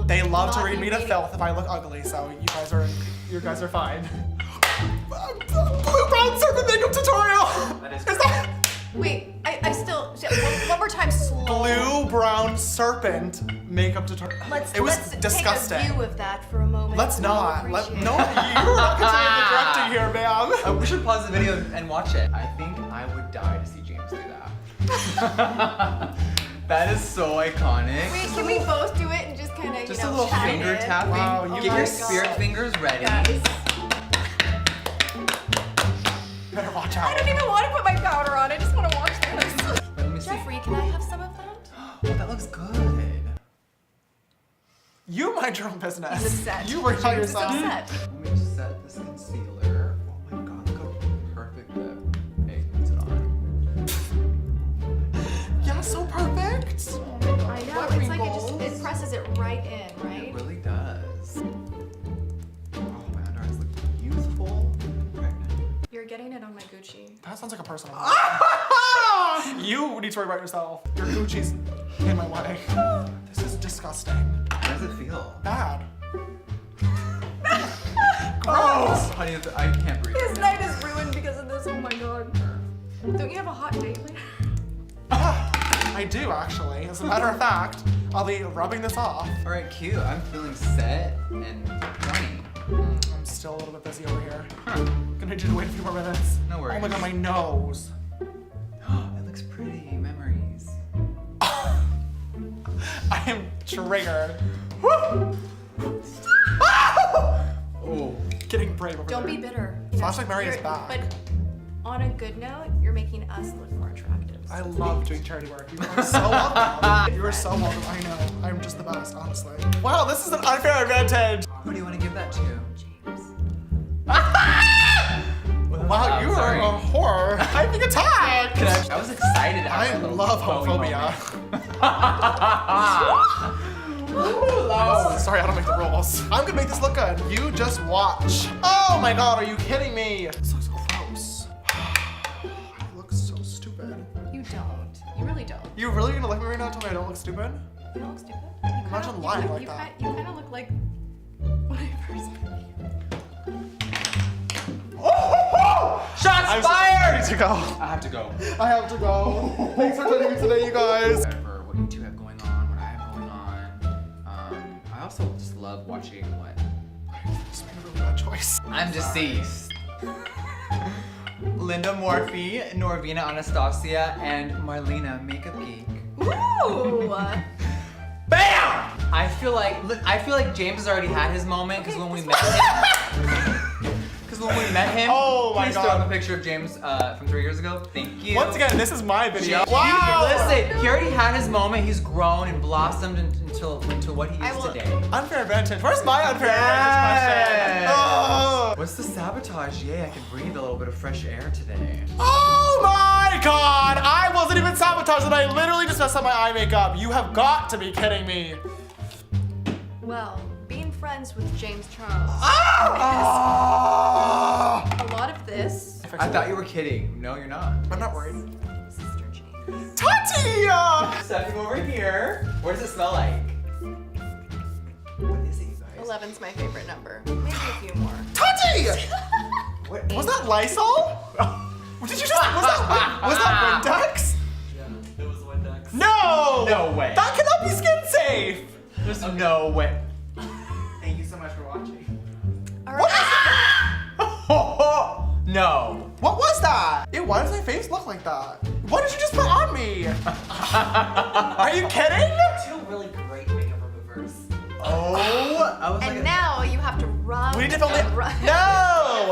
They love to read me to filth if I look ugly, so you guys are fine. Blue brown serpent makeup tutorial! Is that? Wait, I still, one more time, slow. Blue brown serpent makeup tutorial. It was disgusting. Take a view of that for a moment. Let's not. No, Appreciate it. you're not controlling the directing here, ma'am. We should pause the video and watch it. I think I would die to see James do that. That is so iconic. Wait, can we both do it and just kind of, Just a little finger tapping. Wow, you Get your guys- spirit fingers ready. Guys. Better watch I out. don't even want to put my powder on. I just want to watch this. Let me see. Jeffree, can I have some of that? Oh, that looks good. You mind your own business. He's upset. You work on James is yourself. upset. Let me just set this concealer. Oh my god, look how perfect the egg puts it on. Yeah, so perfect. I know. What It's like wrinkles? it presses it right in, It right? really does. Oh, my under eyes look youthful. Pregnant. You're getting it on my Gucci. That sounds like a personal. You need to worry about yourself. Your Gucci's in my way. This is disgusting. How does it feel? Bad. Oh, honey, I can't breathe. His night is ruined because of this. Oh my god. Don't you have a hot date later? I do actually. As a matter of fact, I'll be rubbing this off. All right, cute. I'm feeling set and horny. I'm still a little bit busy over here. Gonna need you to wait a few more minutes. No worries. Oh my god, my nose. It looks pretty. Memories. I am triggered. Oh. Getting brave over Don't there. be bitter. Flashlight Mary is You're- back. But on a good note, you're making us look more attractive. I love doing charity work. You are so welcome. You are so welcome. I know. I'm just the best, honestly. Wow, this is an unfair advantage. Who do you want to give that to? James. Wow, you are a whore. I'm being attacked. I was excited to have I my little love Bowie homophobia. moment. Sorry, I don't make the rules. I'm gonna make this look good. You just watch. Oh my god, are you kidding me? This looks gross. I look so stupid. You don't. You really don't. You really gonna look at me right now and tell me I don't look stupid? You don't look stupid. Imagine lying like that. You kind of look like when I first met you. Shots I'm fired! So ready to go. I have to go. I have to go. Thanks for joining me today, you guys. For what you two have going on, what I have going on. I also just love watching what This made a really bad choice. I'm deceased. Linda Morphy, Norvina Anastasia, and Marlena Makeup Geek. Ooh! BAM! I feel like James has already had his moment because when we met him, Oh my please God. throw up a picture of James from 3 years ago. Thank you. Once again, this is my video. James, listen, he already had his moment. He's grown and blossomed into what he is today. Unfair advantage. Where's my unfair advantage question? Oh. What's the sabotage? Yay, I can breathe a little bit of fresh air today. Oh my god! I wasn't even sabotaged and I literally just messed up my eye makeup. You have got to be kidding me. Well, being friends with James Charles. Ah! A lot of this. I thought you were kidding. No, you're not. I'm not worried. Sister James. Tati! Stepping over here. What does it smell like? What is it, you guys? 11's my favorite number. Maybe a few more. Tati! What? Was that Lysol? Did you just, was that Windex? Yeah, it was Windex. No! No way. That cannot be skin safe! There's no way. Thank you so much for watching. Alright. No. What was that? Ew, why does my face look like that? What did you just put on me? Are you kidding? Two really great makeup removers. Oh, I was And like, now you have to rub. We need to film and it. rub. No!